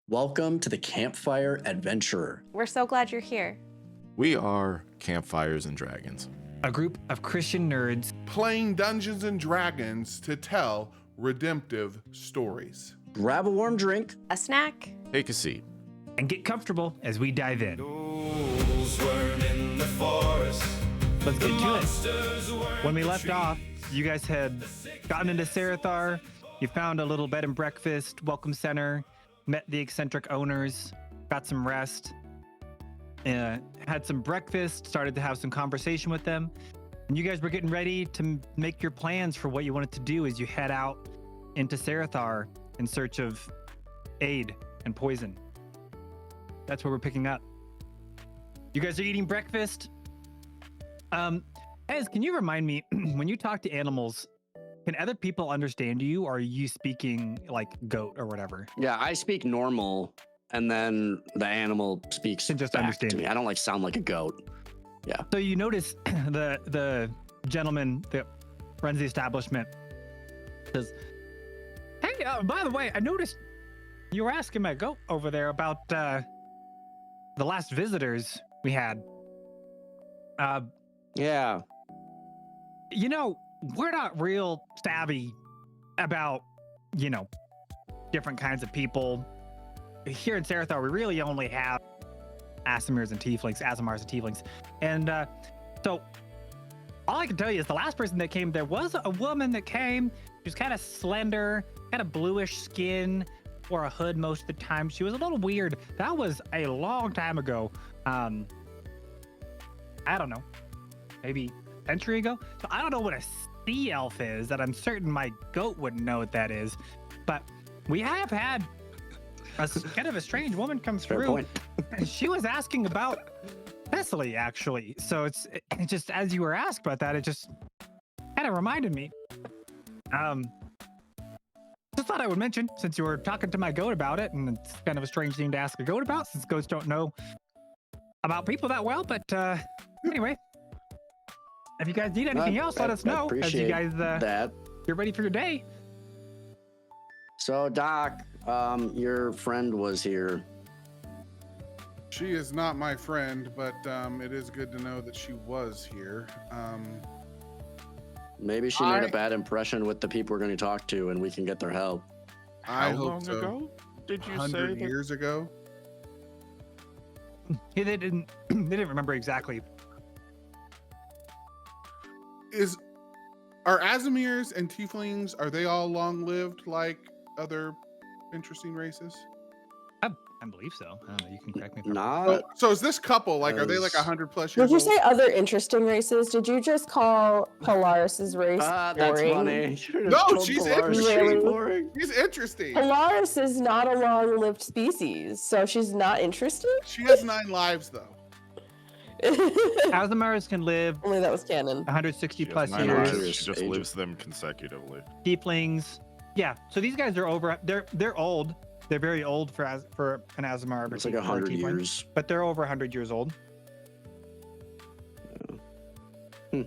Welcome to the Campfire Adventurer. We're so glad you're here. We are Campfires and Dragons, a group of Christian nerds playing Dungeons and Dragons to tell redemptive stories. Grab a warm drink, A snack. Take a seat. and get comfortable as we dive in. Let's get to it. When we left off, you guys had gotten into Sarathar. You found a little bed and breakfast welcome center, met the eccentric owners, got some rest, had some breakfast, started to have some conversation with them. And you guys were getting ready to make your plans for what you wanted to do as you head out into Sarathar in search of aid and poison. That's where we're picking up. You guys are eating breakfast. Ez, can you remind me, when you talk to animals, can other people understand you, or are you speaking like goat or whatever? Yeah, I speak normal, and then the animal speaks Can just back understand to me. you. I don't like sound like a goat. Yeah. So you notice the gentleman that runs the establishment says, "Hey, by the way, I noticed you were asking my goat over there about the last visitors we had. Yeah. You know, we're not real savvy about, different kinds of people. Here in Sarathar, we really only have Asimars and Tieflings. And so all I can tell you is the last person that came, there was a woman that came. She was kind of slender, kind of bluish skin, wore a hood most of the time. She was a little weird. That was a long time ago. I don't know, maybe a century ago. So I don't know what a sea elf is, that I'm certain my goat wouldn't know what that is. But we have had kind of a strange woman come Fair through. point. She was asking about Thessaly, actually. So it just, as you were asked about that, it just kind of reminded me. Just thought I would mention, since you were talking to my goat about it, and it's kind of a strange thing to ask a goat about, since goats don't know about people that well. But anyway, if you guys need anything else, let us know as you guys that. get ready for your day. So, Doc, your friend was here. She is not my friend, but it is good to know that she was here. Maybe she made a bad impression with the people we're going to talk to, and we can get their help. I How hope long so. ago did you say 100 that? years ago. Yeah, they didn't remember exactly. Are Asimirs and Tieflings, are they all long-lived like other interesting races? I believe so. I don't know. You can correct me. If I'm Not. So is this couple, like, are they like As- 100 plus years Did you old? say other interesting races? Did you just call Polaris's race That's boring? funny. You should've No, told she's Polaris interesting. she's boring. She's interesting. Polaris is not a long-lived species, so she's not interesting? She has 9 lives, though. Asimars can live Only that was canon. 160 She has plus 9 years. lives, She just Age. lives them consecutively. Tieflings, yeah. So these guys are over. They're old. They're very old for an Asimar. It's like or a 100 tiefling, years. but they're over 100 years old. So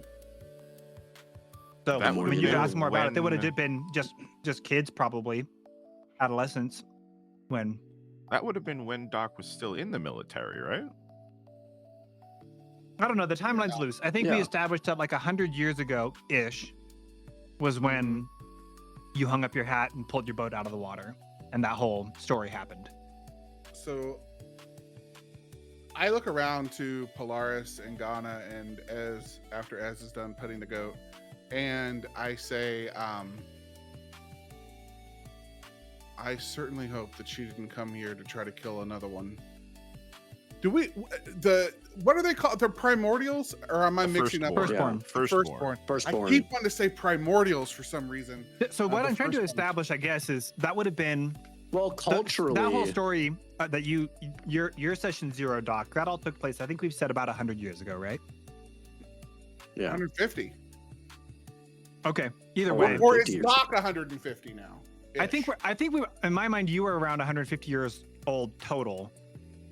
That when would've you been ask more about it, they would have when- been just kids, probably adolescents. When That would have been when Doc was still in the military, right? I don't know, the timeline's loose. I think we Yeah. established that like 100 years ago ish was when you hung up your hat and pulled your boat out of the water, and that whole story happened. So I look around to Polaris and Ganna and after Ez is done petting the goat, and I say, I certainly hope that she didn't come here to try to kill another one. What are they called? The primordials? Or am I mixing up? Firstborn. Firstborn. I Firstborn. keep wanting to say primordials for some reason. So what the I'm trying to firstborn. establish, I guess, is that would have been Well, culturally, that whole story that your session 0, Doc, that all took place, I think we've said about 100 years ago, right? yeah. 150. Okay. Either Or- way, Or 50 it's years. Doc 150 now. I think we in my mind you were around 150 years old total.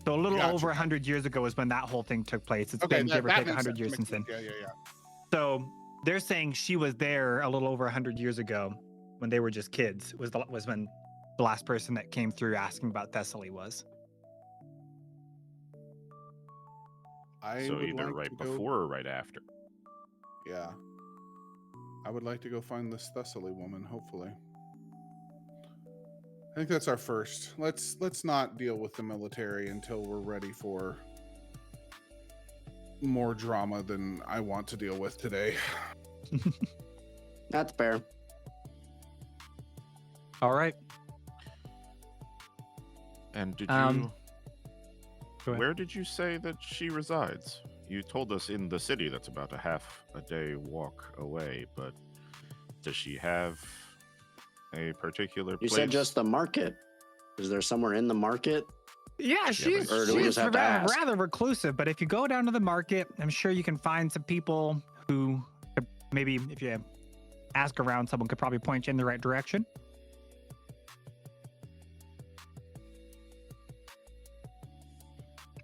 So a little Gotcha. over 100 years ago is when that whole thing took place. It's Okay, been give or take makes 100 sense, years makes since then. sense. Yeah. So they're saying she was there a little over 100 years ago when they were just kids. Was when the last person that came through asking about Thessaly was. So would either like right to go- before or right after. Yeah. I would like to go find this Thessaly woman, hopefully. I think that's our first. Let's not deal with the military until we're ready for more drama than I want to deal with today. That's fair. All right. And did Go you? ahead. Where did you say that she resides? You told us in the city that's about a half a day walk away, but does she have a particular You place? said just the market. Is there somewhere in the market? Yeah, she's, Or do we she's just have to ask? rather reclusive, but if you go down to the market, I'm sure you can find some people who could maybe, if you ask around, someone could probably point you in the right direction.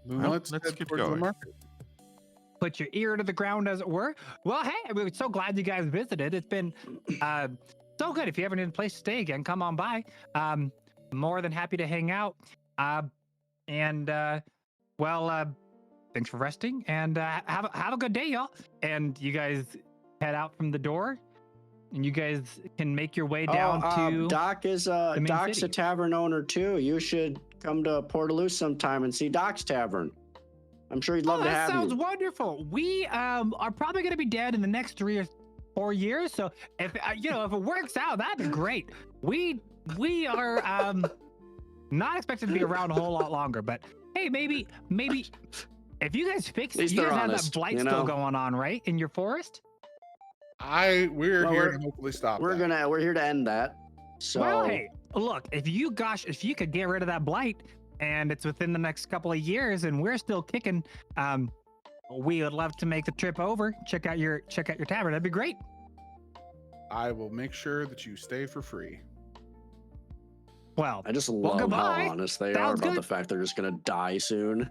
Then Well, let's let's head get towards the going. market. Put your ear to the ground, as it were. Well, hey, we're so glad you guys visited. It's been so good. If you ever need a place to stay again, come on by. More than happy to hang out. Thanks for resting, and have a good day, y'all. And you guys head out from the door, and you guys can make your way down to. Doc is main Doc's city. a tavern owner too. You should come to Portaloo sometime and see Doc's tavern. I'm sure he'd love to that have sounds you. wonderful. We are probably going to be dead in the next 3 or 4 years, so if if it works out, that'd be great. We are not expected to be around a whole lot longer, but hey, maybe if you guys fix At it, least you guys they're have that honest, blight you still know? going on, right, in your forest? We're Well, here we're- to hopefully stop We're that. here to end that. So Well, hey, look, if you could get rid of that blight, and it's within the next couple of years, and we're still kicking, we would love to make the trip over, check out your tavern. That'd be great. I will make sure that you stay for free. Well, I just Well, love goodbye. how honest they are Sounds about good. the fact they're just gonna die soon.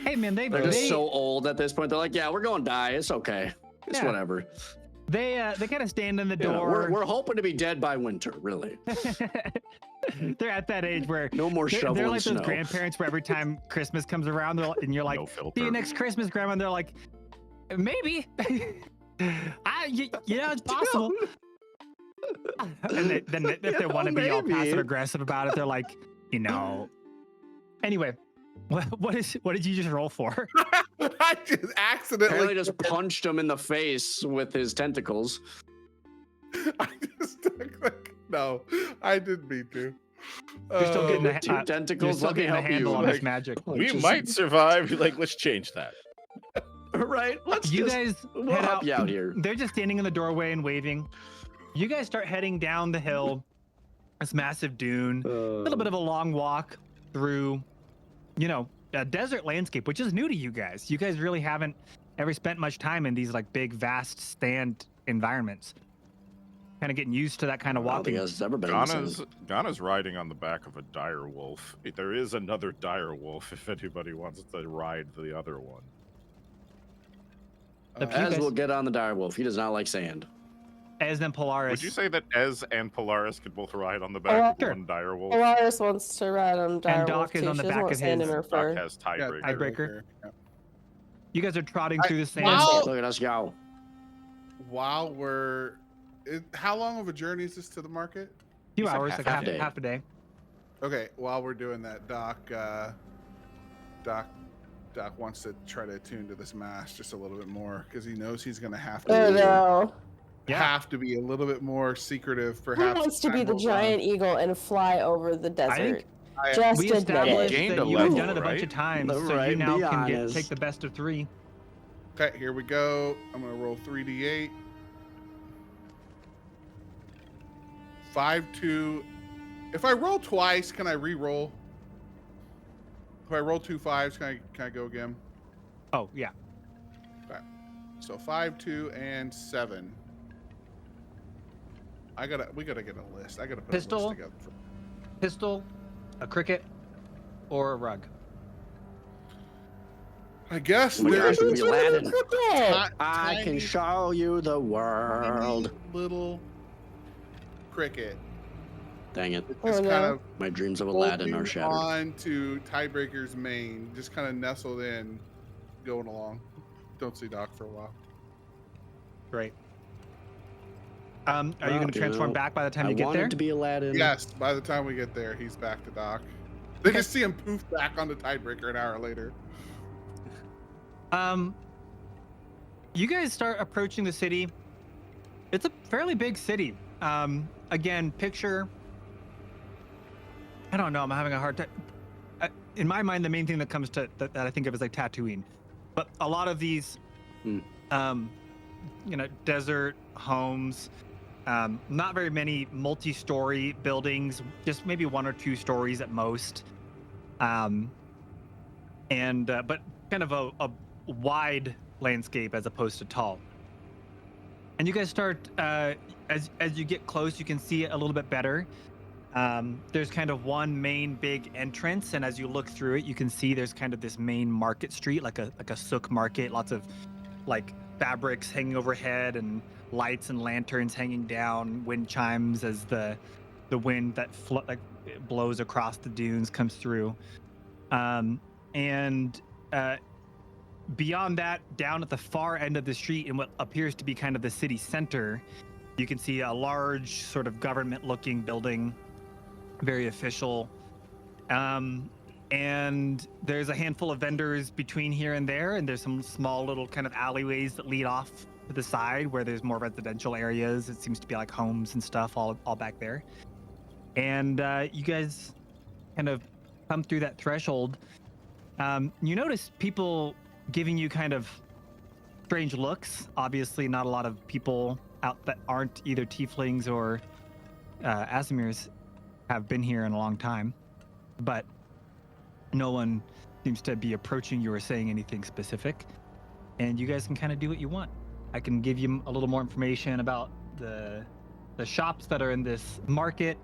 hey man, They're just so old at this point. They're like, yeah, we're going to die. It's okay. It's Yeah. whatever. they kind of stand in the You know, door. we're hoping to be dead by winter, really. They're at that age where No more they're shoveling like those snow. grandparents where every time Christmas comes around, and you're like, No see filter. you next Christmas, Grandma. And they're like, maybe. It's possible. And then if they want to be all maybe. passive aggressive about it, they're like, Anyway, what did you just roll for? I just accidentally. Apparently just punched him in the face with his tentacles. I just no, I didn't mean to. You're still getting the, Two you're tentacles, still let me getting the help handle you. on this Like, magic. We just- might survive. Like, let's change that. Right? Let's You just, guys we'll head help you out here. They're just standing in the doorway and waving. You guys start heading down the hill, this massive dune, a little bit of a long walk through, a desert landscape, which is new to you guys. You guys really haven't ever spent much time in these like big, vast stand environments. Kind of getting used to that kind of I don't think walking. it's ever been in the Ganna's riding on the back of a dire wolf. There is another dire wolf if anybody wants to ride the other one. The As guys- we'll get on the direwolf. He does not like sand. As then Polaris. Would you say that Ez and Polaris could both ride on the back Sure. of one dire wolf? Polaris wants to ride on direwolf Doc is too. on the She doesn't back want of sand his- in her Doc fur. has Yeah, tiebreaker. Tiebreaker. Yeah. You guys are trotting through the sand. Wow. Look at us go. While how long of a journey is this to the market? Few You said hours, half like a half, day. half a day. Okay, while we're doing that, Doc wants to try to attune to this mask just a little bit more because he knows he's going to have to Oh no. have to be a little bit more secretive. Who Perhaps wants to be time the goes on. giant eagle and fly over the desert? Just We admit established it. Gained that a you have level, done it a bunch right? of times, so you Right, now be can honest. take the best of 3. Okay, here we go. I'm going to roll 3d8. 5, 2. If I roll twice, can I re-roll? If I roll 2 5s, can I go again? Oh yeah. So 5, 2, and 7. We gotta get a list. I gotta put a Pistol? list together. Pistol, a cricket, or a rug. I guess Oh my there's gosh, we Aladdin. Cricket. I can tiny, show you the world. little cricket Dang it. It's Oh, kind no. of My dreams of Aladdin are holding shattered. on to Tiebreaker's mane, just kind of nestled in, going along. Don't see Doc for a while. Great. Are you Well, going to transform back by the time I you get wanted there? to be Aladdin. Yes, by the time we get there, he's back to Doc. They just see him poof back on the Tiebreaker an hour later. You guys start approaching the city. It's a fairly big city. Again, picture. I don't know. I'm having a hard time. In my mind, the main thing that comes to that I think of is like Tatooine, but a lot of these, desert homes. Not very many multi-story buildings. Just maybe 1 or 2 stories at most. But kind of a wide landscape as opposed to tall. And you guys start as you get close, you can see it a little bit better. There's kind of one main big entrance, and as you look through it, you can see there's kind of this main market street, like a Souk market, lots of like fabrics hanging overhead and lights and lanterns hanging down, wind chimes as the wind that blows across the dunes comes through. Beyond that, down at the far end of the street in what appears to be kind of the city center, you can see a large sort of government-looking building, very official. And there's a handful of vendors between here and there, and there's some small little kind of alleyways that lead off to the side where there's more residential areas. It seems to be like homes and stuff all back there. And you guys kind of come through that threshold. You notice people giving you kind of strange looks. Obviously, not a lot of people out that aren't either tieflings or Asimirs have been here in a long time, but no one seems to be approaching you or saying anything specific. And you guys can kind of do what you want. I can give you a little more information about the shops that are in this market,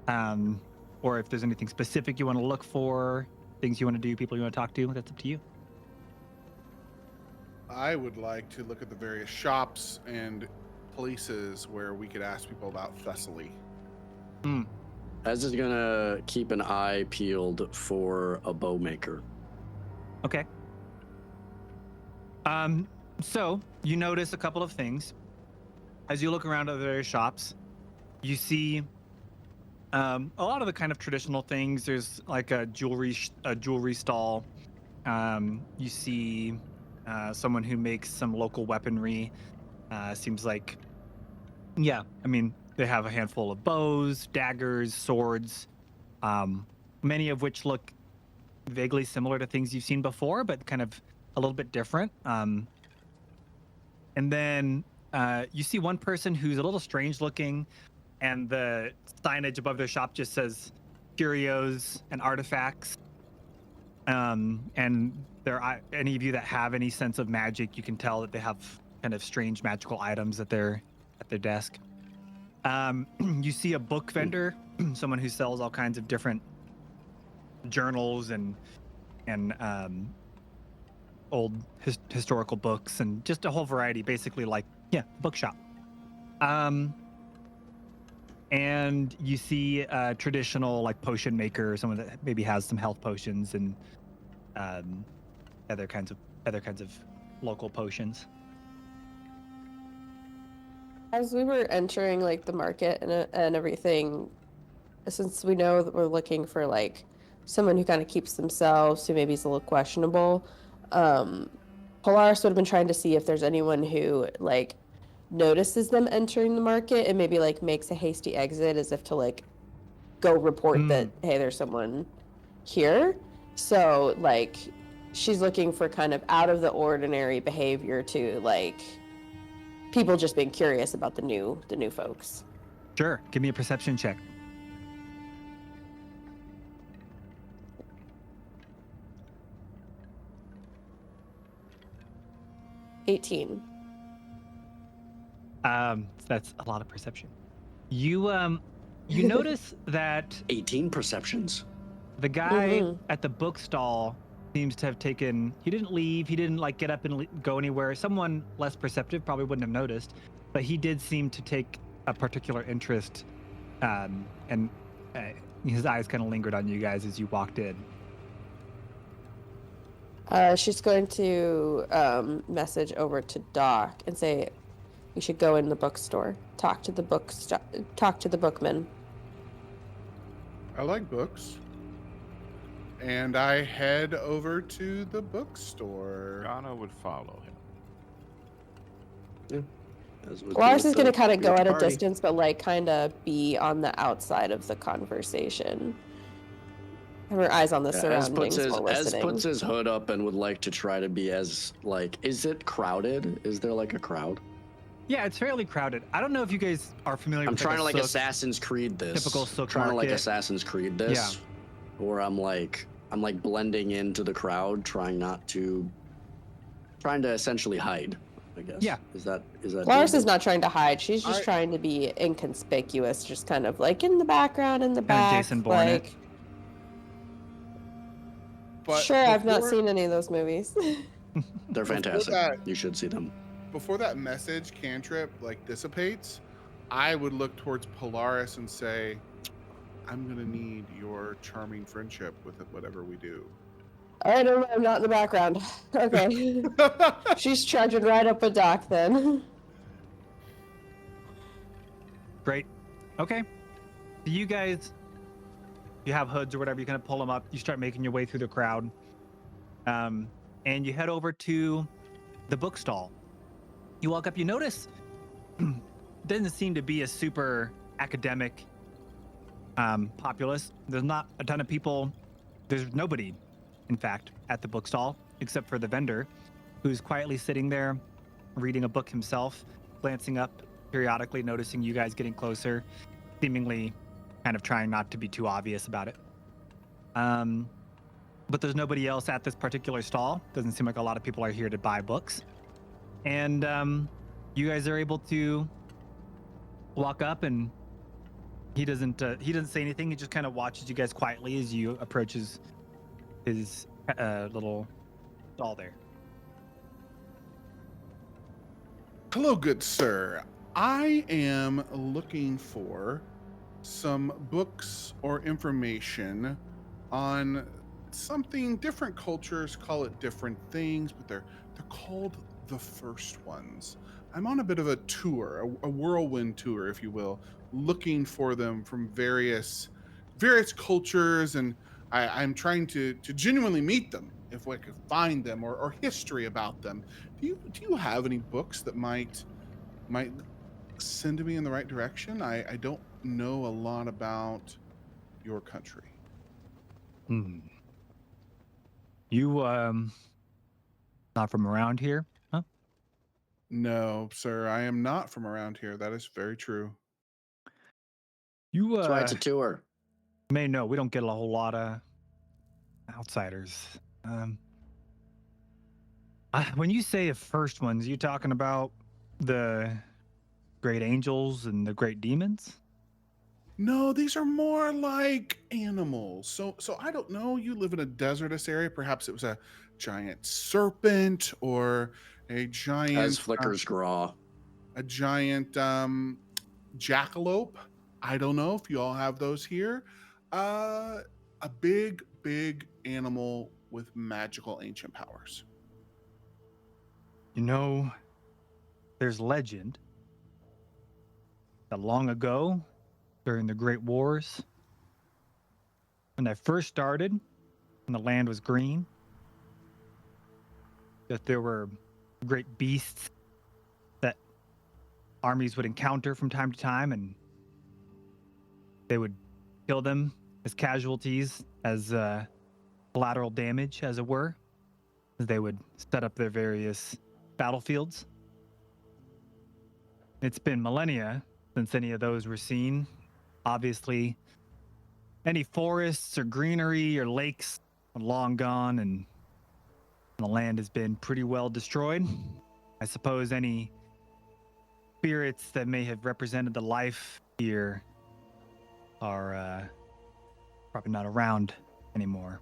or if there's anything specific you want to look for, things you want to do, people you want to talk to. That's up to you. I would like to look at the various shops and places where we could ask people about Thessaly. Ez is gonna keep an eye peeled for a bow maker. Okay. So you notice a couple of things as you look around at the various shops. You see a lot of the kind of traditional things. There's like a jewelry stall. You see someone who makes some local weaponry. Seems like, yeah, I mean, they have a handful of bows, daggers, swords, many of which look vaguely similar to things you've seen before, but kind of a little bit different. And then you see one person who's a little strange looking, and the signage above their shop just says curios and artifacts. And any of you that have any sense of magic, you can tell that they have kind of strange magical items at their desk. You see a book vendor, someone who sells all kinds of different journals and old historical books and just a whole variety, basically like, yeah, bookshop. And you see a traditional like potion maker, someone that maybe has some health potions and other kinds of local potions. As we were entering like the market and everything, since we know that we're looking for like someone who kind of keeps themselves, who maybe is a little questionable, Polaris would have been trying to see if there's anyone who like notices them entering the market and maybe like makes a hasty exit as if to like go report that, hey, there's someone here. So like she's looking for kind of out of the ordinary behavior to like people just being curious about the new folks. Sure. Give me a perception check. $18. That's a lot of perception. You notice that 18 perceptions. the guy at the book stall seems to have taken. He didn't leave. He didn't like get up and go anywhere. Someone less perceptive probably wouldn't have noticed, but he did seem to take a particular interest, and His eyes kind of lingered on you guys as you walked in. She's going to message over to Doc and say we should go in the bookstore, talk to the bookman. I like books. And I head over to the bookstore. Ganna would follow him. As would be Polaris with is going to the- kind of go with at the a party. distance, but like kind of be on the outside of the conversation. Have her eyes on the Yeah, surroundings while Ez listening. puts his hood up and would like to try to be as is it crowded? Is there like a crowd? Yeah, it's fairly crowded. I don't know if you guys are familiar I'm with trying to like Souk. Assassin's Creed this. Typical Souk trying to like market. Assassin's Creed this. Where I'm like blending into the crowd, trying to essentially hide, I guess. Yeah. Is that Polaris doable? is not trying to hide. She's just trying to be inconspicuous, just kind of like in the background, in the back. Jason Bourne it. like, But sure, I've not before- seen any of those movies. They're fantastic. that- You should see them. Before that message cantrip like dissipates, I would look towards Polaris and say, I'm gonna need your charming friendship with whatever we do. I don't know, I'm not in the background. Okay. She's trudging right up a Doc then. Great. Okay. So you guys, you have hoods or whatever, you kind of pull them up. You start making your way through the crowd. And you head over to the bookstall. You walk up, you notice doesn't seem to be a super academic populace. There's not a ton of people. There's nobody, in fact, at the bookstall except for the vendor who's quietly sitting there reading a book himself, glancing up periodically, noticing you guys getting closer, seemingly kind of trying not to be too obvious about it. But there's nobody else at this particular stall. Doesn't seem like a lot of people are here to buy books. And you guys are able to walk up, and he doesn't say anything. He just kind of watches you guys quietly as you approach his little stall there. Hello, good sir. I am looking for some books or information on something. Different cultures call it different things, but they're called the first ones. I'm on a bit of a tour, a whirlwind tour, if you will, looking for them from various cultures, and I'm trying to genuinely meet them if I could find them, or history about them. Do you have any books that might send me in the right direction? I don't know a lot about your country. You not from around here, huh? No, sir, I am not from around here. That is very true. You That's why it's a tour. may know we don't get a whole lot of outsiders. When you say the first ones, you talking about the great angels and the great demons? No, these are more like animals. So I don't know. You live in a desertous area. Perhaps it was a giant serpent or a giant As flickers graw. a giant jackalope. I don't know if you all have those here. A big animal with magical ancient powers. You know, there's legend that long ago, during the Great Wars, when they first started, when the land was green, that there were great beasts that armies would encounter from time to time, and they would kill them as casualties, as collateral damage, as it were, as they would set up their various battlefields. It's been millennia since any of those were seen. Obviously, any forests or greenery or lakes are long gone, and the land has been pretty well destroyed. I suppose any spirits that may have represented the life here are probably not around anymore.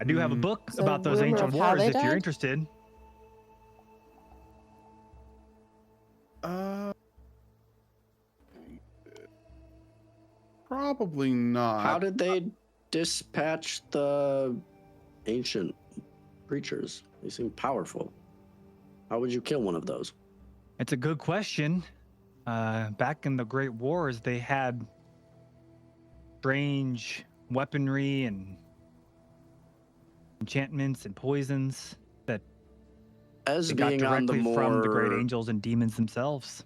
I do have a book So about those rumor ancient of how wars they if you're died? interested. Probably not. How did they dispatch the ancient creatures? They seem powerful. How would you kill one of those? It's a good question. Back in the Great Wars, they had strange weaponry and enchantments and poisons that As they got being on the directly from the great more angels and demons themselves.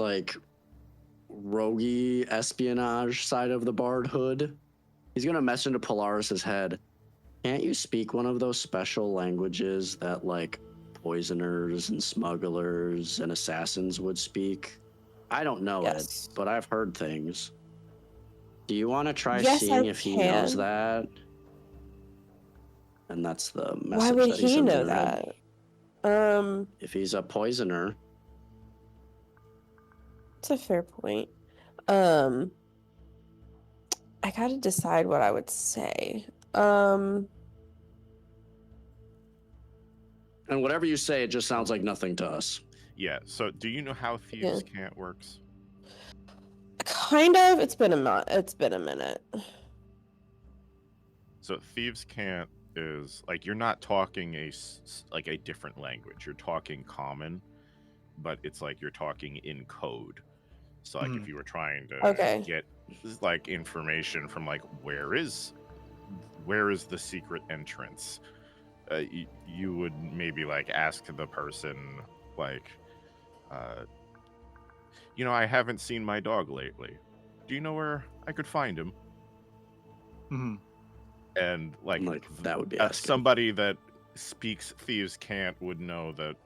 like roguey espionage side of the Bard hood, he's gonna mess into Polaris's head. Can't you speak one of those special languages that like poisoners and smugglers and assassins would speak? I don't know Yes. it, but I've heard things. Do you want to try Yes, seeing I if he knows can. that? And that's the message Why would that he he sends know in her head. that? If he's a poisoner, It's a fair point. I gotta decide what I would say. and whatever you say, it just sounds like nothing to us. Yeah. So, do you know how thieves' cant works? Kind of. It's been a minute. So, thieves' cant is like you're not talking like a different language. You're talking common, but it's like you're talking in code. So, like if you were trying to get like information from like where is the secret entrance, you would maybe like ask the person like, I haven't seen my dog lately. Do you know where I could find him? Mm-hmm. And like that would be somebody that speaks thieves' cant would know that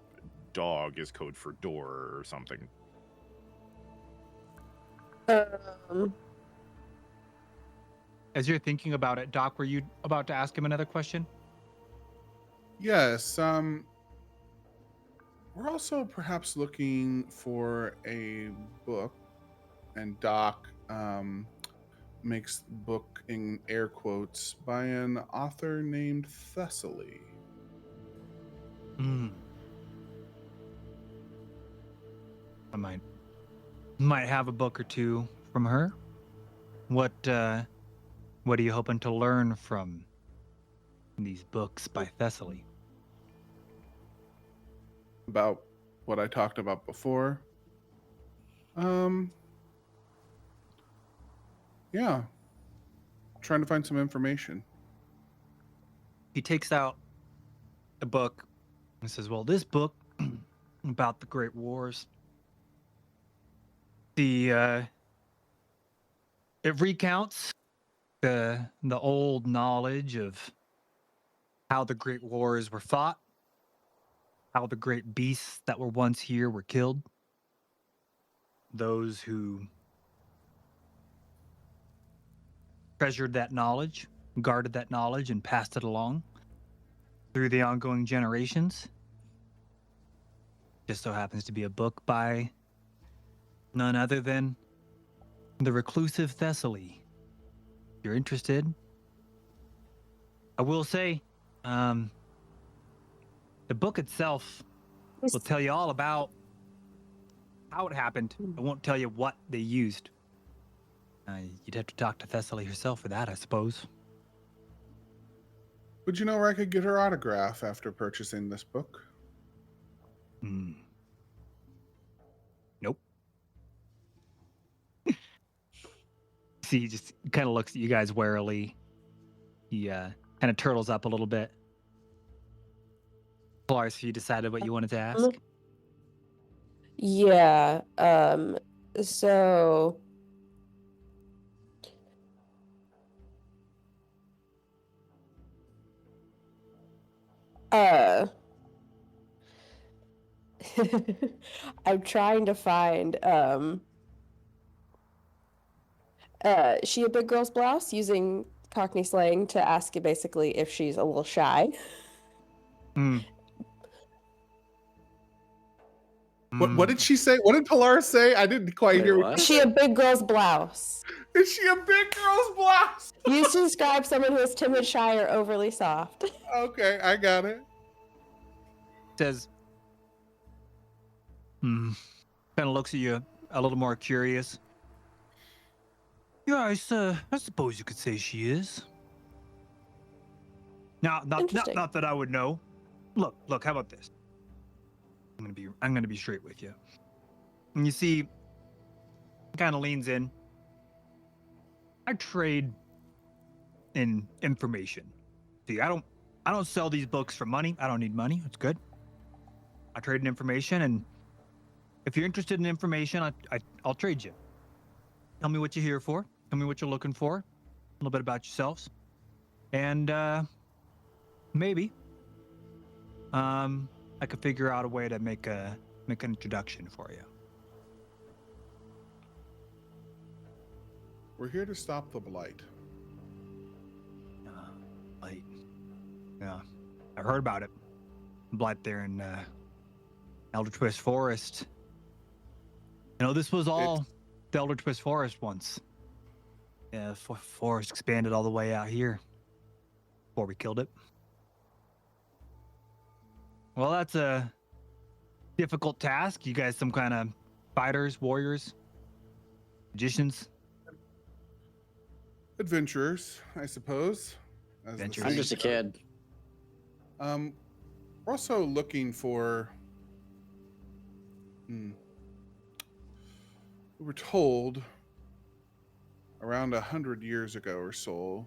dog is code for door or something. As you're thinking about it, Doc, were you about to ask him another question? Yes. We're also perhaps looking for a book, and Doc makes book in air quotes by an author named Thessaly. I might have a book or two from her. What are you hoping to learn from these books by Thessaly? About what I talked about before. Yeah. Trying to find some information. He takes out a book and says, well, this book about the Great Wars, it recounts the old knowledge of how the Great Wars were fought, how the great beasts that were once here were killed, those who treasured that knowledge, guarded that knowledge, and passed it along through the ongoing generations. Just so happens to be a book by none other than the reclusive Thessaly. If you're interested, I will say, the book itself will tell you all about how it happened. It won't tell you what they used. You'd have to talk to Thessaly herself for that, I suppose. Would you know where I could get her autograph after purchasing this book? Nope. See, he just kind of looks at you guys warily. He kind of turtles up a little bit. Polaris, you decided what you wanted to ask? Yeah. So I'm trying to find she a big girl's blouse, using Cockney slang to ask you basically if she's a little shy. What did she say? What did Polaris say? I didn't quite hear. What? Is she a big girl's blouse? Is she a big girl's blouse? Used to describe someone who is timid, shy, or overly soft. Okay, I got it. Says, kind of looks at you a little more curious. Yeah, I suppose you could say she is. Now, Interesting. not that I would know. Look, how about this? I'm gonna be straight with you. And you see, kind of leans in. I trade in information. See, I don't sell these books for money. I don't need money. It's good. I trade in information, and if you're interested in information, I'll trade you. Tell me what you're here for. Tell me what you're looking for. A little bit about yourselves, and maybe I could figure out a way to make an introduction for you. We're here to stop the blight. Blight. Yeah, I heard about it. Blight there in Elder Twist Forest. You know, this was all the Elder Twist Forest once. Yeah, the forest expanded all the way out here before we killed it. Well, that's a difficult task. You guys some kind of fighters, warriors, magicians? Adventurers, I suppose. As the Adventurers. I'm saying just a goes. kid. We're also looking for. We were told around 100 years ago or so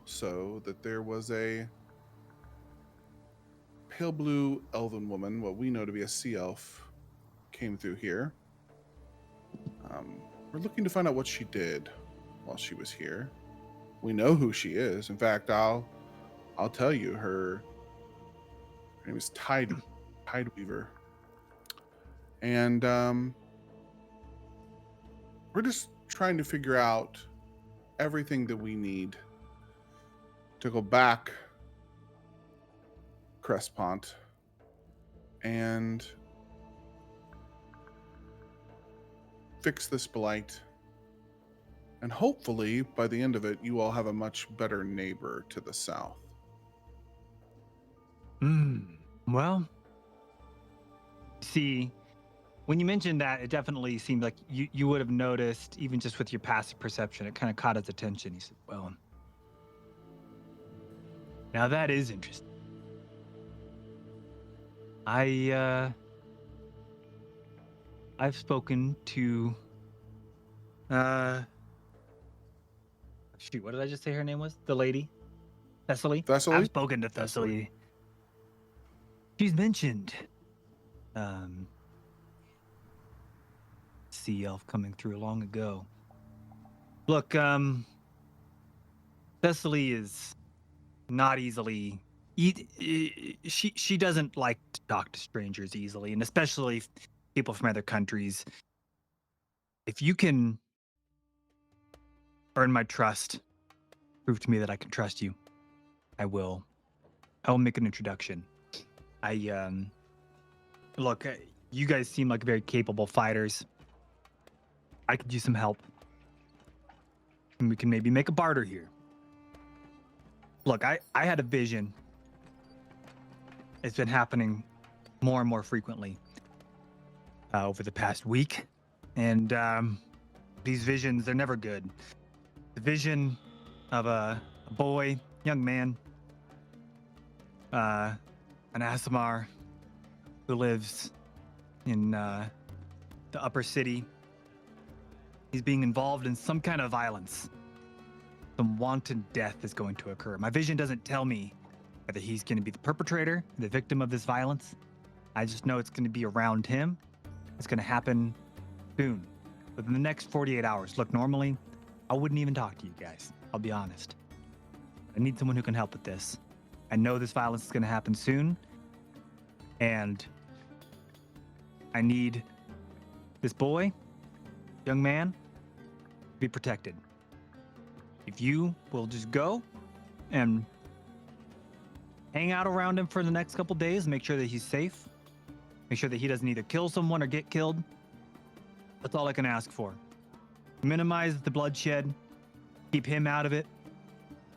that there was a pale blue elven woman, what we know to be a sea elf, came through here. We're looking to find out what she did while she was here. We know who she is. In fact, I'll tell you her name is Tideweaver. And we're just trying to figure out everything that we need to go back Crespont and fix this blight. And hopefully, by the end of it, you all have a much better neighbor to the south. Well, see, when you mentioned that, it definitely seemed like you would have noticed, even just with your passive perception, it kind of caught his attention. He said, well, now that is interesting. I've spoken to, shoot, what did I just say her name was? The lady? Thessaly? Thessaly? I've spoken to Thessaly. She's mentioned, sea elf coming through long ago. Look, Thessaly is not easily, she doesn't like to talk to strangers easily, and especially people from other countries. If you can earn my trust, prove to me that I can trust you, I will make an introduction. Look, you guys seem like very capable fighters. I could use some help. And we can maybe make a barter here. Look, I had a vision. It's been happening more and more frequently over the past week. And these visions, they're never good. The vision of a boy, young man, an Aasimar who lives in the upper city. He's being involved in some kind of violence. Some wanton death is going to occur. My vision doesn't tell me whether he's going to be the perpetrator, the victim of this violence. I just know it's going to be around him. It's going to happen soon, within the next 48 hours. Look, normally, I wouldn't even talk to you guys. I'll be honest. I need someone who can help with this. I know this violence is going to happen soon, and I need this boy, young man, to be protected. If you will just go and hang out around him for the next couple days, make sure that he's safe, make sure that he doesn't either kill someone or get killed. That's all I can ask for. Minimize the bloodshed, keep him out of it,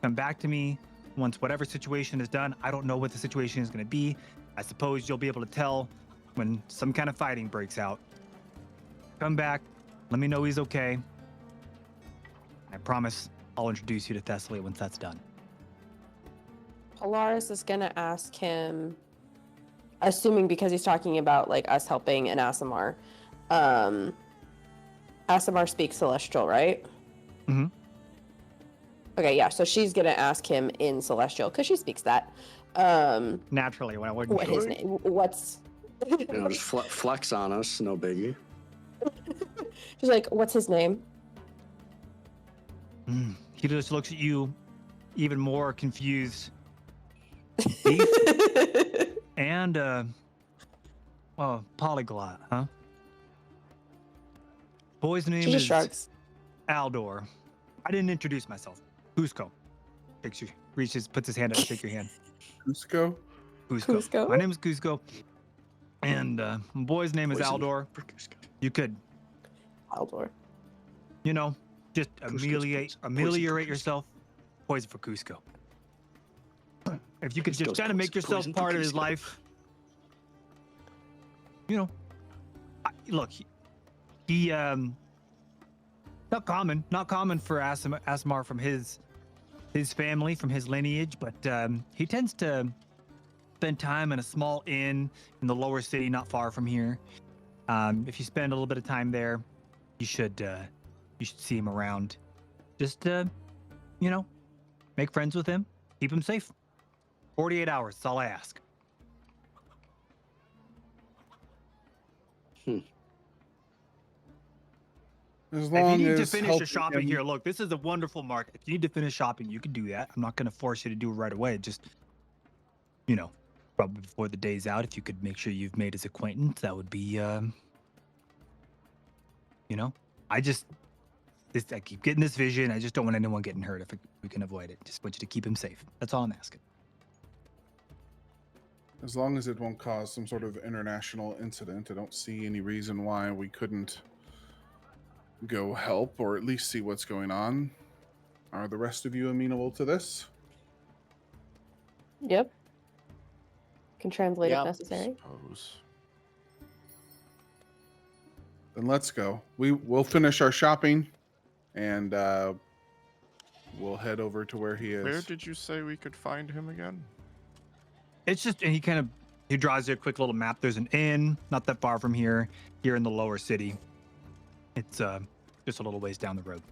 come back to me once whatever situation is done. I don't know what the situation is going to be. I suppose you'll be able to tell when some kind of fighting breaks out. Come back, let me know he's okay. I promise I'll introduce you to Thessaly once that's done. Polaris is gonna ask him, assuming because he's talking about like us helping an Aasimar. Aasimar speaks Celestial, right? Mm-hmm. Okay, yeah. So she's gonna ask him in Celestial because she speaks that. Naturally, when I wouldn't What his name? What's? You know, just flex on us, no biggie. She's like, what's his name? He just looks at you, even more confused. And polyglot, huh? Boy's name She just is shrugs. Aldor. I didn't introduce myself. Cusco. Puts his hand up to shake your hand. Cusco? Cusco? My name is Cusco. And my boy's name is Poison Aldor. for Cusco. You could, Aldor. you know, just Cusco's ameliorate poison. yourself. Poison for Cusco. If you could just Cusco's kind of make poison yourself for part of his Cusco. life, you know. Look, he not common for Aasimar from his family, from his lineage, but he tends to spend time in a small inn in the lower city, not far from here. If you spend a little bit of time there, you should see him around. Just make friends with him, keep him safe. 48 hours, that's all I ask. As If long you need to as finish helping your shopping him- here, look, this is a wonderful market. If you need to finish shopping, you can do that. I'm not going to force you to do it right away. Just, probably before the day's out, if you could make sure you've made his acquaintance, that would be, I keep getting this vision. I just don't want anyone getting hurt if we can avoid it. Just want you to keep him safe. That's all I'm asking. As long as it won't cause some sort of international incident, I don't see any reason why we couldn't go help or at least see what's going on. Are the rest of you amenable to this? Yep. Can translate Yep. if necessary. Suppose. Then let's go. We'll finish our shopping and we'll head over to where he is. Where did you say we could find him again? It's just, and he draws you a quick little map. There's an inn not that far from here in the lower city. It's just a little ways down the road.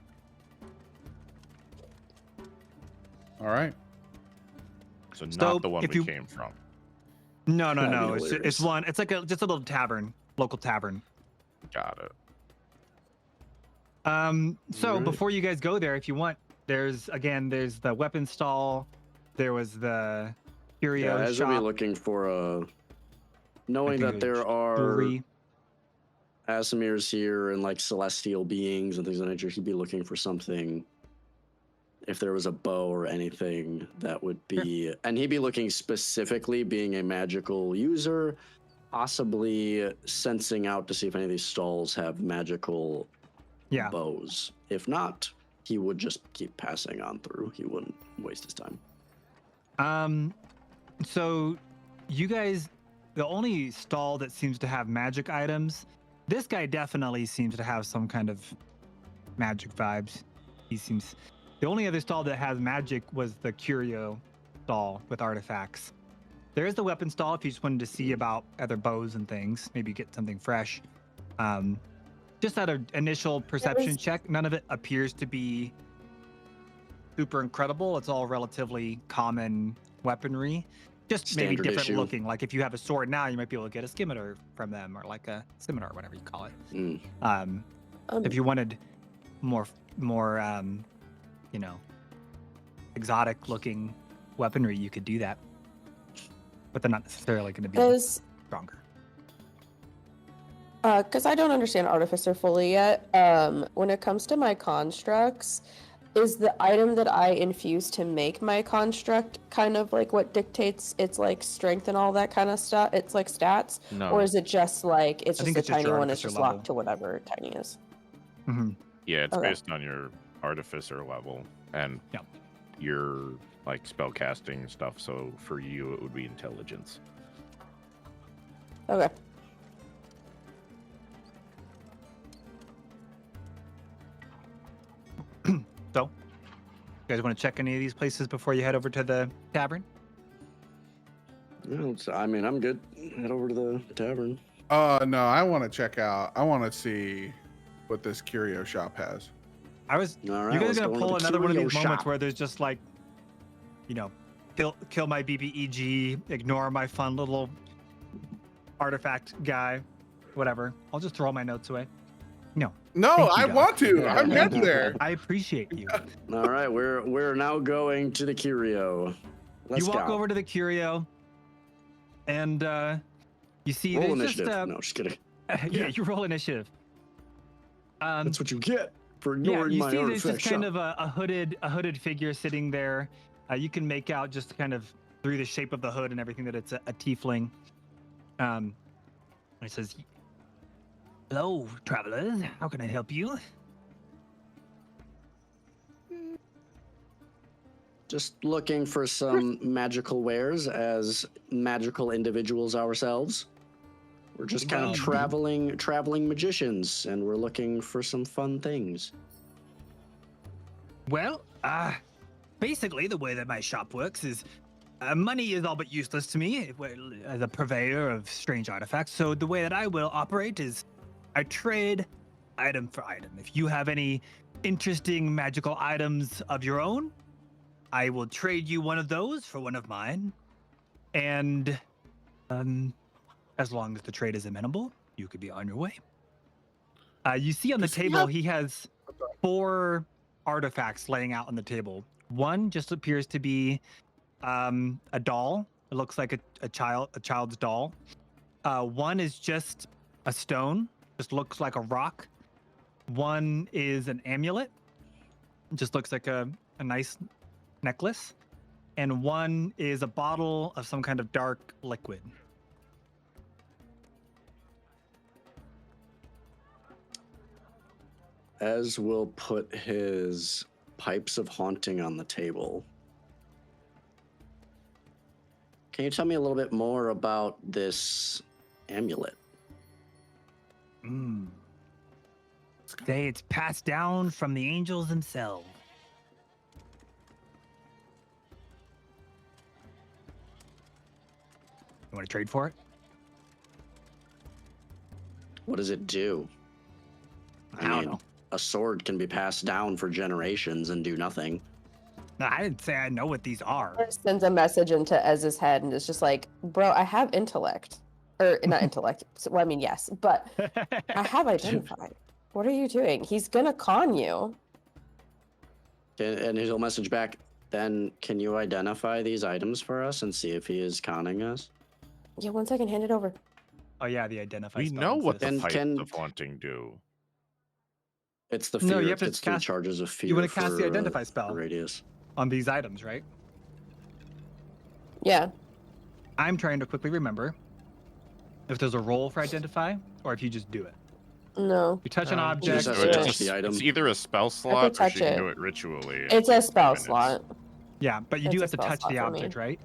All right. So not So, the one if we you- came from. No. That'd be It's hilarious. one. It's like just a little tavern, local tavern. Got it. So Right. before you guys go there, if you want, there's the weapon stall. There was the curio Yeah, as we'll be shop. looking for knowing I think that it there was are jewelry. Asimirs here and like celestial beings and things of that nature, he'd be looking for something. If there was a bow or anything that would be, and he'd be looking specifically, being a magical user, possibly sensing out to see if any of these stalls have magical Yeah. bows. If not, he would just keep passing on through. He wouldn't waste his time. So you guys, the only stall that seems to have magic items, this guy definitely seems to have some kind of magic vibes. The only other stall that has magic was the curio stall with artifacts. There is the weapon stall if you just wanted to see about other bows and things, maybe get something fresh. Just at an initial perception check, none of it appears to be super incredible. It's all relatively common weaponry. Just maybe Standard different issue. looking. Like if you have a sword now, you might be able to get a scimitar from them, or like a scimitar, whatever you call it. Mm. If you wanted more exotic looking weaponry, you could do that. But they're not necessarily going to be Does stronger. because I don't understand Artificer fully yet. When it comes to my constructs, is the item that I infuse to make my construct kind of like what dictates its like strength and all that kind of stuff? It's like stats, No. or is it just like it's I just think a it's just tiny your one? It's artificer just level. locked to whatever tiny is. Mm-hmm. Yeah, it's Okay. based on your artificer level and Yep. your like spell casting stuff. So for you, it would be intelligence. Okay. So, you guys want to check any of these places before you head over to the tavern? No, I mean, I'm good. Head over to the tavern. No, I want to check out. I want to see what this curio shop has. All right, You guys let's are go gonna into pull the another one of curio these moments shop. where there's just like, you know, kill my BBEG, ignore my fun little artifact guy, whatever. I'll just throw all my notes away. No, No, Thank you, I Doc. want to. I'm heading there. I appreciate you. All right, we're now going to the curio. Let's You walk go. over to the curio, and you see Roll there's initiative. just No, just kidding. yeah, you roll initiative. That's what you get for Yeah, ignoring you my see there's artifact just kind shop. of a hooded figure sitting there. You can make out just kind of through the shape of the hood and everything that it's a tiefling. It says, "Hello, travelers. How can I help you?" Just looking for some magical wares as magical individuals ourselves. We're just kind of traveling magicians, and we're looking for some fun things. Well, basically the way that my shop works is money is all but useless to me as a purveyor of strange artifacts. So the way that I will operate is I trade item for item. If you have any interesting magical items of your own, I will trade you one of those for one of mine. And as long as the trade is amenable, you could be on your way. You see on the Does he table, have- he has 4 artifacts laying out on the table. One just appears to be a doll. It looks like a child's doll. One is just a stone, just looks like a rock. One is an amulet, just looks like a nice necklace. And one is a bottle of some kind of dark liquid. Ez will put his pipes of haunting on the table. Can you tell me a little bit more about this amulet? Say it's passed down from the angels themselves. You want to trade for it? What does it do? I don't know. A sword can be passed down for generations and do nothing. No, I didn't say I know what these are. Sends a message into Ez's head and is just like, bro, I have intellect. Or not intellect. Well, I mean, yes, but I have identified. What are you doing? He's gonna con you. And he'll message back, then can you identify these items for us and see if he is conning us? Yeah, 1 second, hand it over. Oh yeah, the identify. We spell know what the exists. And pipes can- of haunting do. It's the No, fear. you have to it's 3 cast- charges of fear. you wanna cast the for, identify spell. Radius. on these items, right? Yeah. I'm trying to quickly remember if there's a roll for identify or if you just do it. No. You touch an You object. just have do to it. touch the item. It's either a spell slot or touch she can it. do it ritually. in It's a 15 spell minutes. slot. Yeah, but you do It's have a to spell touch slot the for me. object, right?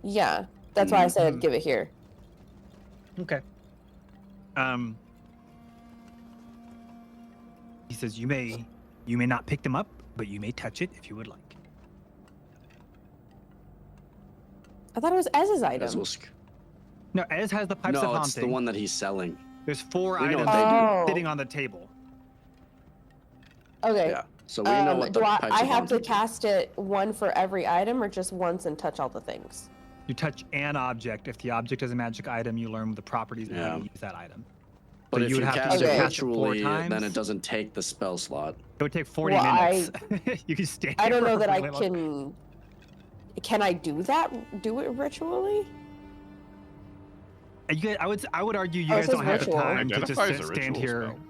Yeah. That's why I said Mhm. give it here. Okay. He says you may not pick them up, but you may touch it if you would like. I thought it was Ez's Ez item. will No, Ez has the pipes of no, haunting. it's the one that he's selling. There's 4 We know items what they do. Oh. sitting on the table. Okay. Yeah. So we know what the do pipes I of have to haunting do. cast it one for every item or just once and touch all the things? You touch an object. If the object is a magic item, you learn the properties and how Yeah. to use that item. But So if you you would have to cast either it cast it 4 ritually, then times. it doesn't take the spell slot. It would take 40 Well, minutes. You can stand I don't here know for that I really long. can. Can I do that? Do it ritually? I would argue you Oh, it guys says don't have the ritual. time to just Identify is a stand ritual here. spell.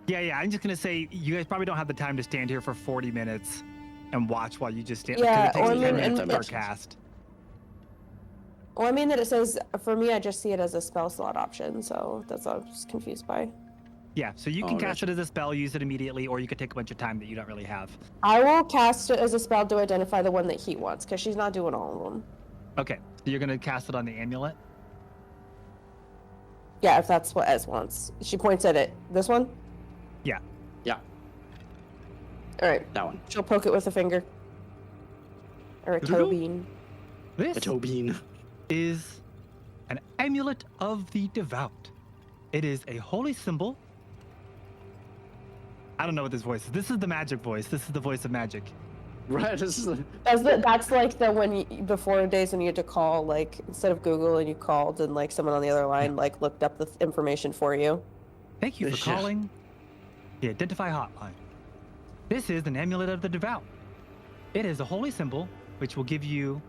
Yeah, I'm just gonna say you guys probably don't have the time to stand here for 40 minutes and watch while you just stand. Yeah, because it takes or I 10 mean, minutes and per it's- cast. Well, I mean that it says for me. I just see it as a spell slot option, so that's what I was confused by. Yeah, so you can Oh, cast gotcha. it as a spell, use it immediately, or you could take a bunch of time that you don't really have. I will cast it as a spell to identify the one that he wants, because she's not doing all of them. Okay, so you're gonna cast it on the amulet. Yeah, if that's what Ez wants. She points at it. This one? Yeah. Yeah. All right. That one. She'll poke it with a finger. Or a toe Doodle? bean. This A toe bean. is an amulet of the devout. It is a holy symbol. I don't know what this voice is. This is the magic voice. This is the voice of magic. Right. This is That's like the when you, before days when you had to call, like instead of Google and you called and like someone on the other line like looked up the information for you. Thank you for Yeah. calling the Identify Hotline. This is an amulet of the devout. It is a holy symbol which will give you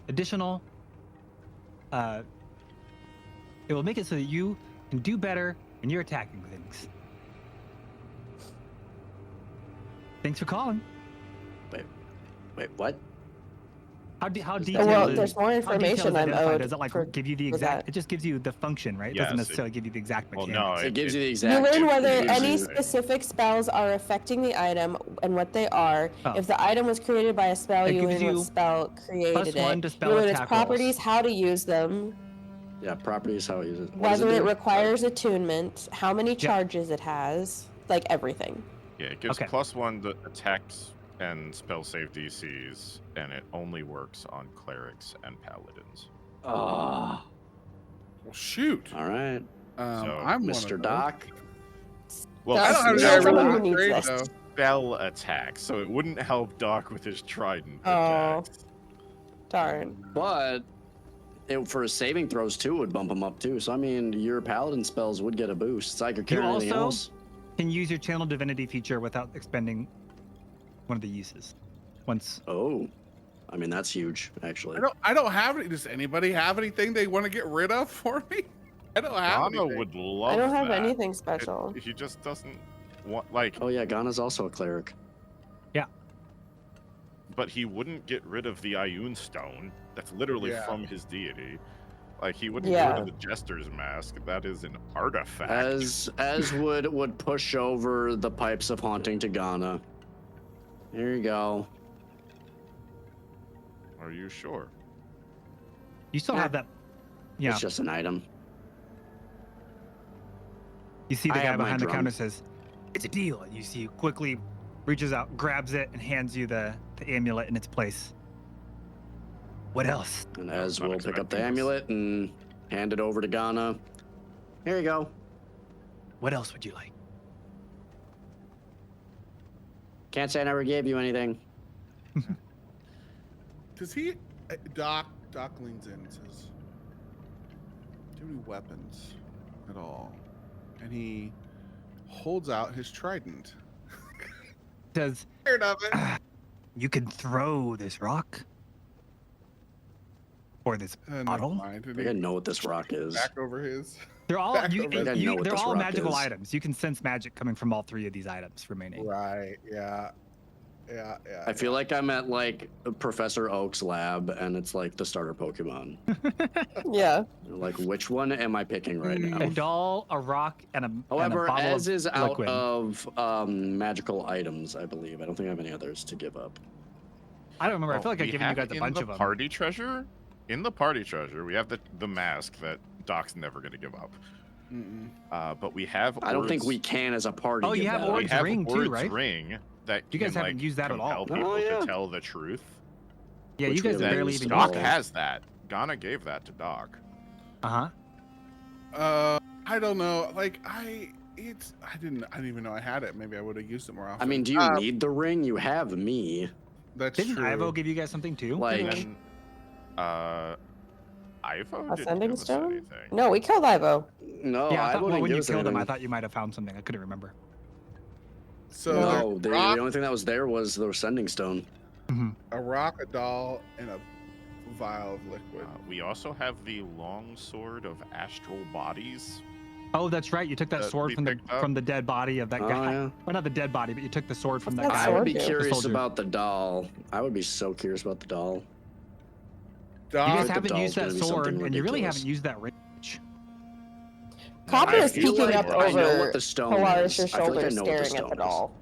additional. It will make it so that you can do better when you're attacking things. Thanks for calling. Wait, what? How Oh, detailed well, is, there's more how detailed information is I'm identified? owed. Does it like for- give you the for exact? that. It just gives you the function, right? It Yes, doesn't it- necessarily give you the exact Well, mechanics. no, It gives you the You exact. learn whether it gives any you- specific spells are affecting the item and what they are. Oh. If the item was created by a spell, It you gives learn you what spell created +1 it. to You spell learn its attack properties, rolls. how to use them, Yeah, properties how it uses. What does whether it do? requires attunement, how many charges it has, like everything. Yeah, it gives Okay. +1 to attacks and spell save DCs, and it only works on clerics and paladins. Oh, Well, shoot. all right, So, I'm Mr. one of those. Doc. Well, That's- I don't have You're any someone other who needs upgrade, this. though. spell attacks, so it wouldn't help Doc with his trident Oh. attacks. Darn. But for his saving throws too would bump him up too. So I mean, your paladin spells would get a boost. It's like you're carrying anything also- else. Can use your channel divinity feature without expending one of the uses. Once. Oh, I mean that's huge actually. I don't have any. Does anybody have anything they want to get rid of for me? I don't have Ganna anything. would love I don't have that. anything special. He just doesn't want, like, Oh yeah, Ganna's also a cleric. but he wouldn't get rid of the Ioun stone. That's literally Yeah. from his deity. Like, he wouldn't Yeah. get rid of the Jester's mask. That is an artifact. As would push over the pipes of haunting to Ganna. There you go. Are you sure? You still Yeah. have that. Yeah. It's just an item. You see the I guy have my behind the drum. counter says, "It's a deal." And you see quickly reaches out, grabs it, and hands you the amulet in its place. What else? And Ez not will pick up the expecting this. amulet and hand it over to Ganna. Here you go. What else would you like? Can't say I never gave you anything. Does he? Doc leans in and says, "Do you have any weapons at all?" And he holds out his trident. Says, Scared of it. "You can throw this rock or this Never bottle." mind. And I gotta he know what this rock is. back over his. They're all Back you, over there. I know what they're this all rock magical is. items. You can sense magic coming from all three of these items remaining. Right. Yeah. Yeah. Yeah. I feel like I'm at like Professor Oak's lab and it's like the starter Pokemon. Yeah. Like, which one am I picking right now? A doll, a rock, and a However, and a bottle Ez of is out liquid. of magical items, I believe. I don't think I have any others to give up. I don't remember. I Oh, feel like I've we given you have guys a in bunch the of them. party treasure. In the party treasure, we have the mask that Doc's never going to give up. Mm-mm. But we have. I don't think Ord's- we can as a party. Oh, you give have that up. we Ord's have ring too, Ord's right? ring that You guys can, haven't like, used that at all. compel people Oh, yeah. to tell the truth. Yeah, Which you guys we That barely used even to used Doc know. that. has that. Ganna gave that to Doc. Uh huh. I don't know. Like I didn't even know I had it. Maybe I would have used it more often. I mean, do you need the ring? You have me. that's Didn't true. Ivo give you guys something too? Like, And Ivo didn't Ascending give us stone? anything. No, we killed Ivo. no, Yeah, I I thought, wouldn't well, when give you us killed him, I anything. thought you might have found something. I couldn't remember. So No, there's the rock, only thing that was there was the sending stone. a rock, a doll, and a vial of liquid. We also have the long sword of astral bodies. Oh, that's right. You took that That sword we from the picked up. from the dead body of that Oh, guy. yeah. Well, not the dead body, but you took the sword from What's that that guy. I would be Sword, dude. curious soldier. about the doll. I would be so curious about the doll. You Doll, guys the haven't doll's used that gonna be sword, something and you really ridiculous. haven't used that ring. Copper I is feel peeking like up I know over what the stone Polaris' is. I feel like I shoulder, know what the staring at the stone is. doll.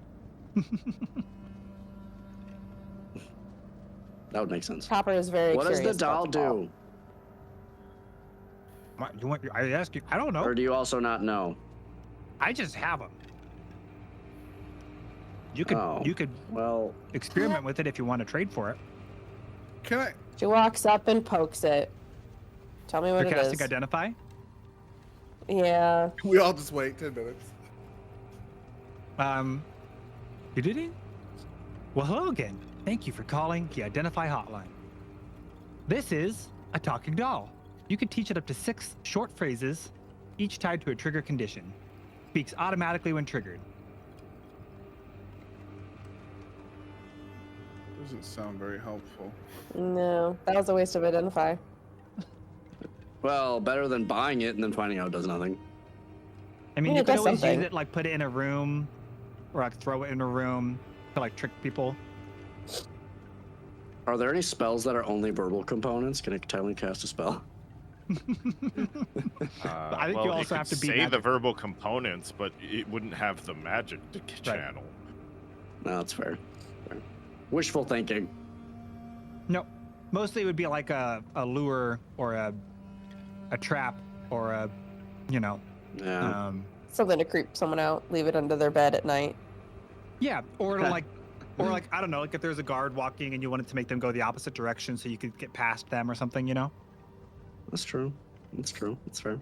That would make sense. Copper is very What does curious the doll about the doll. do? What, you want? I ask you. I don't know. Or do you also not know? I just have them. You could Oh. you could Well, experiment with it if you want to trade for it. Can I? She walks up and pokes it. Tell me what it Sarcastic is. identify. Yeah. We all just wait 10 minutes. You did it? Well, hello again. Thank you for calling the Identify Hotline. This is a talking doll. You can teach it up to 6 short phrases, each tied to a trigger condition. Speaks automatically when triggered. Doesn't sound very helpful. No, that was a waste of identify. well, better than buying it and then finding out it does nothing. I mean, Yeah, you it could does always something. use it, like put it in a room, or like throw it in a room to like trick people. Are there any spells that are only verbal components? Can it technically cast a spell? I think well, you it also could have to be say the magic. verbal components, but it wouldn't have the magic to channel. No, that's fair. Wishful thinking. No, mostly it would be like a lure or a trap or a, you know, Yeah. Something to creep someone out, leave it under their bed at night. yeah, or like I don't know, like if there's a guard walking and you wanted to make them go the opposite direction so you could get past them or something, you know. That's true. That's true. That's fair.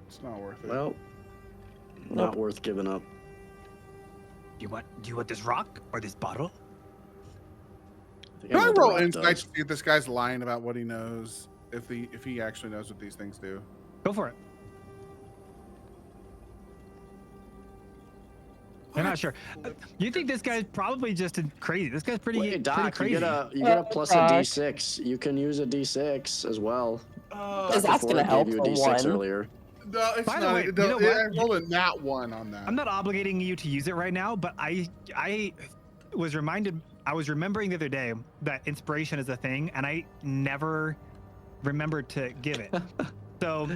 It's not worth it. Well, not worth giving up. Do you want this rock or this bottle? think Can I know what the roll rock insight does. to see if this guy's lying about what he knows? If he actually knows what these things do? Go for it. I'm not sure. You think this guy's probably just crazy? This guy's pretty, Wait, Doc, pretty you crazy. get a plus a Doc. d6. You can use a d6 as well. Because Dr. that's gonna Ford help gave you a for d6 one. earlier. No, it's By the not. way, It you does- know what? I rolled a nat 1 on that. I'm not obligating you to use it right now, but I was reminded. I was remembering the other day that inspiration is a thing, and I never remembered to give it. So,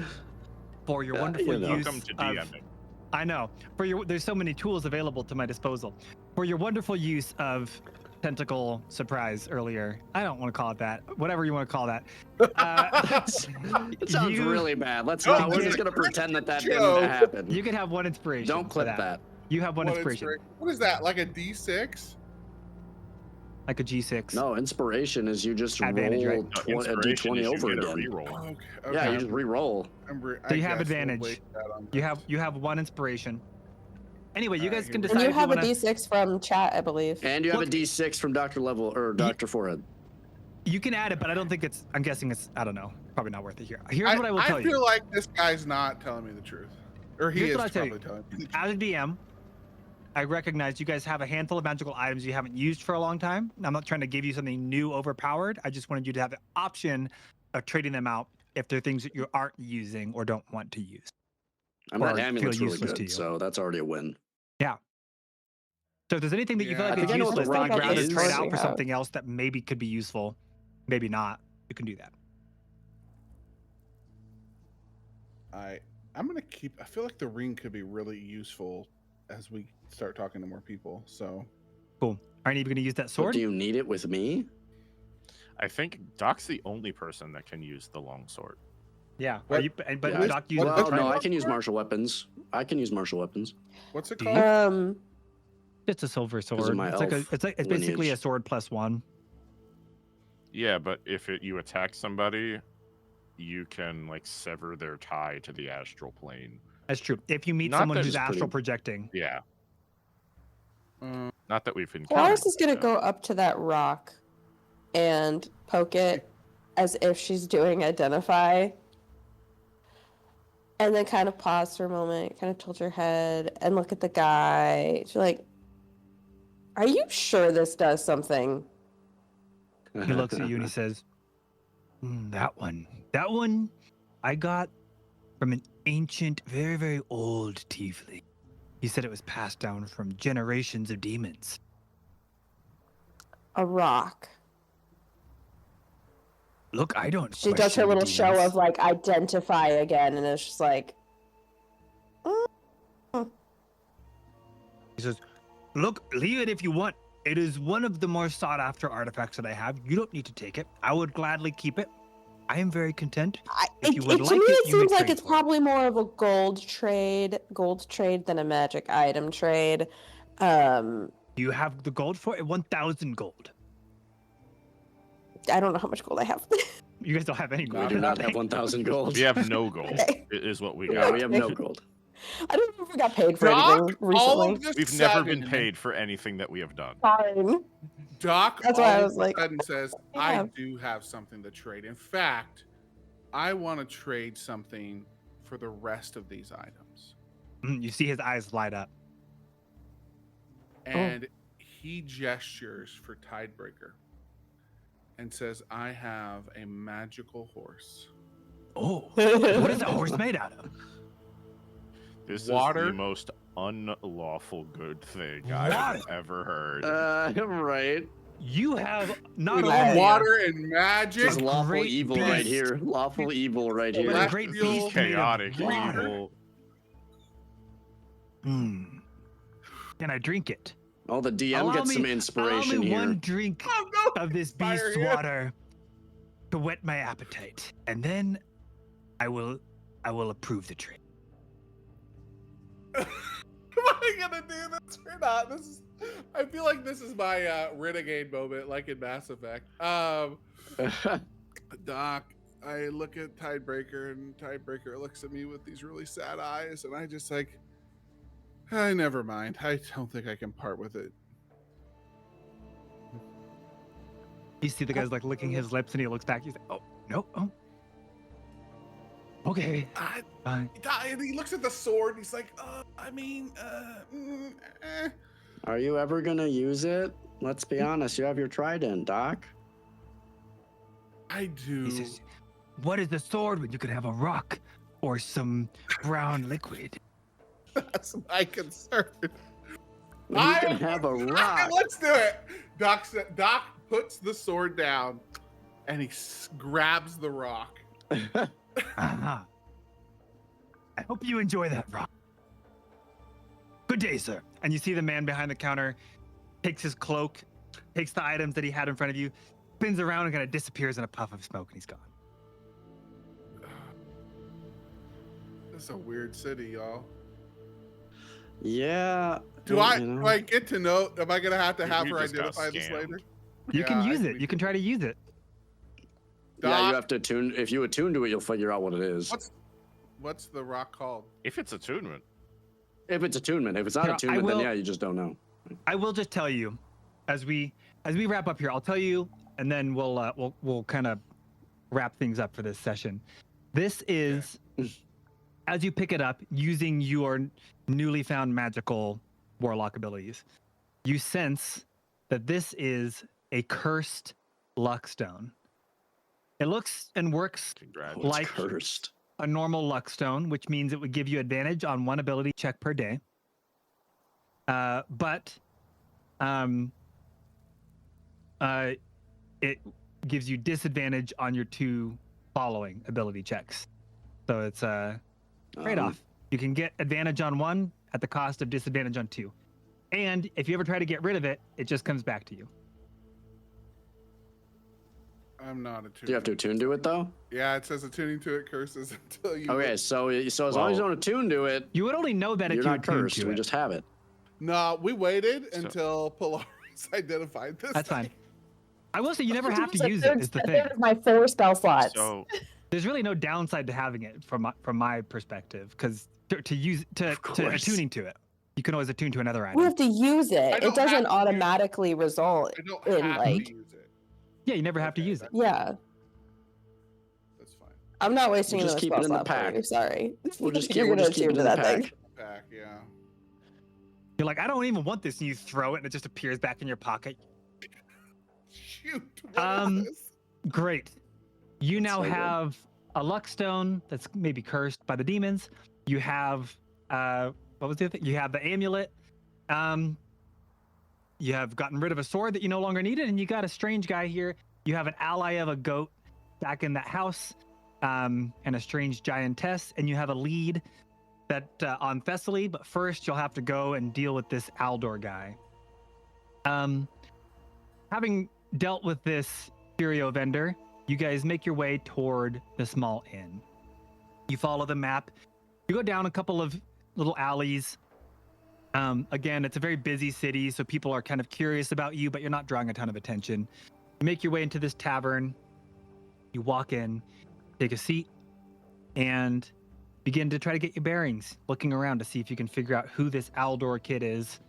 for your Yeah, wonderful you know. use Welcome to of, DMing. I know. There's so many tools available to my disposal. For your wonderful use of tentacle surprise earlier. I don't want to call it that. Whatever you want to call that. It sounds you- really bad. Let's No, not. We're this just is gonna pretend that joke. didn't happen. You can have one inspiration. Don't for clip that. You have one What inspiration. What is that? Like a D6? Like a G6. No, inspiration is you just Advantage, roll right? No, a inspiration d20 is you over get a again. reroll. Okay. Yeah, okay. you just re-roll. So you have advantage. You have one inspiration. Anyway, you guys can And decide you if have you a want to. D6 from chat, I believe. And you have Look- a d6 from Dr. Level or Dr. Forehead. You can add it, but I don't think it's. I'm guessing it's. I don't know. Probably not worth it here. Here's what I will tell feel you. like this guy's not telling me the truth. Or he Here's is what I'll tell probably telling me. As a DM, I recognize you guys have a handful of magical items you haven't used for a long time. I'm not trying to give you something new, overpowered. I just wanted you to have the option of trading them out if they're things that you aren't using or don't want to use. I mean, Or that amulet's feel really useless to good, you. so that's already a win. So if there's anything that you feel Yeah. like I is think I know what the useless that rock you'd rather is. trade out We for have. something else that maybe could be useful, maybe not, you can do that. I'm gonna keep. I feel like the ring could be really useful as we start talking to more people. So Aren't you going to use that But sword? do you need it with me? I think Doc's the only person that can use the longsword. Yeah. What- Are you, but Yeah, Doc uses what- Well, what- no, what- I can use martial weapons. I can use martial weapons. what's it Do called? you? It's a silver sword. my It's like elf it's basically a lineage. sword plus one. Yeah, but if you attack somebody, you can like sever their tie to the astral plane. That's true. If you meet Not someone that who's it's pretty- astral projecting, Yeah, Uh, not that we've encountered. Polaris is gonna that. go up to that rock and poke it as if she's doing identify. And then kind of pause for a moment, kind of tilt her head and look at the guy. She's like, "Are you sure this does something?" he looks at you and he says, that one I got from an ancient, very, very old tiefling. He said it was passed down from generations of demons. A rock. Look, I don't. She does her question little show demons. of like identify again, and it's just like, He says, look, leave it if you want. It is one of the more sought after artifacts that I have. You don't need to take it. I would gladly keep it. I am very content. If you would to like me, it, it you may seems like trade it's for it. probably more of a gold trade than a magic item trade. You have the gold for it? 1,000 gold. I don't know how much gold I have. You guys don't have any We gold. do not nothing. have 1,000 gold. We have no gold. Okay. It is what we Yeah, got. we have no gold. I don't know if we got paid for Doc, anything all recently. of this We've never been sudden- paid for anything that we have done. Fine. Doc That's all why I of was a like, sudden says, yeah. I do have something to trade. In fact, I want to trade something for the rest of these items. You see his eyes light up. And he gestures for Tidebreaker and says, I have a magical horse. Oh, what is that horse made out of? This Water? is the most unlawful good thing I've ever heard. Right. You have not With only water and magic. This is lawful great evil right beast. here. Lawful evil right here. a great Celestial beast made of Chaotic water. evil. Can I drink it? Oh, the DM Allow gets some me inspiration here. one drink Oh, no. of this Fire beast's here. water to whet my appetite, and then I will approve the trade. Am I gonna do this or not? I feel like this is my renegade moment, like in Mass Effect. Doc, I look at Tidebreaker, and Tidebreaker looks at me with these really sad eyes, and I just like, never mind. I don't think I can part with it. You see the guy's like licking his lips, and he looks back. He's like, "Oh no, oh, okay, fine." And he looks at the sword, and he's like, Are you ever gonna use it? Let's be honest. You have your trident, Doc. I do. He says, "What is the sword when you could have a rock or some brown liquid?" That's my concern. You can have a rock. Let's do it. Doc puts the sword down, and he grabs the rock. Uh-huh. I hope you enjoy that rock. Good day, sir. And you see the man behind the counter takes his cloak, takes the items that he had in front of you, spins around and kind of disappears in a puff of smoke, and he's gone. This is a weird city, y'all. Yeah. Do well, I you know. do I get to know? Am I gonna have to have You her just got identify this scammed. later? You can Yeah, use I it. You can try to use it. Yeah, Doc, you have to attune. If you attune to it, you'll figure out what it is. What's the rock called? If it's attunement, If it's attunement. If it's not Here, I attunement, then will- yeah, you just don't know. I will just tell you, as we wrap up here, I'll tell you, and then we'll kind of wrap things up for this session. This is, as you pick it up, using your newly found magical warlock abilities, you sense that this is a cursed luck stone. It looks and works congratulations. It's like cursed. a normal luck stone, which means it would give you advantage on one ability check per day. But it gives you disadvantage on your two following ability checks. So it's a trade-off. You can get advantage on one at the cost of disadvantage on two. And if you ever try to get rid of it, it just comes back to you. I'm not attuned. Do you have to attune to it though? Yeah, it says attuning to it curses until you. Okay, so as long as you don't attune to it, You would only know that if you're you not attuned cursed. to We it. just have it. No, we waited So- until Polaris identified this. That's fine. I will say you never have to It's a use third- it. Is the a thing. third of my 4 spell slots. So There's really no downside to having it from my perspective, because to use to Of to course. attuning to it, you can always attune to another We item. have to use I it. don't It have doesn't to automatically result I don't in have like. to use it. Yeah, you never have to Okay, use it. Yeah, That's fine. I'm not wasting We'll just another keep spell it in the slot for pack. you. Sorry. We'll just You're keep gonna it attune in to the that thing. pack. Pack, yeah. You're like, I don't even want this, and you throw it, and it just appears back in your pocket. Shoot. What is Um, this? Great. You That's now so good. have a luck stone that's maybe cursed by the demons. You have what was the other thing? You have the amulet. You have gotten rid of a sword that you no longer needed, and you got a strange guy here. You have an ally of a goat back in that house, and a strange giantess, and you have a lead that on Thessaly. But first, you'll have to go and deal with this Aldor guy. Having dealt with this curio vendor, you guys make your way toward the small inn. You follow the map. You go down a couple of little alleys, Again, it's a very busy city, so people are kind of curious about you, but you're not drawing a ton of attention. You make your way into this tavern. You walk in, take a seat, and begin to try to get your bearings, looking around to see if you can figure out who this Aldor kid is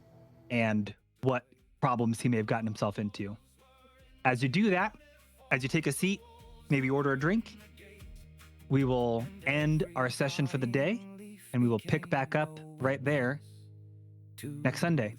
and what problems he may have gotten himself into. As you do that, as you take a seat, maybe order a drink, we will end our session for the day, and we will pick back up right there next Sunday.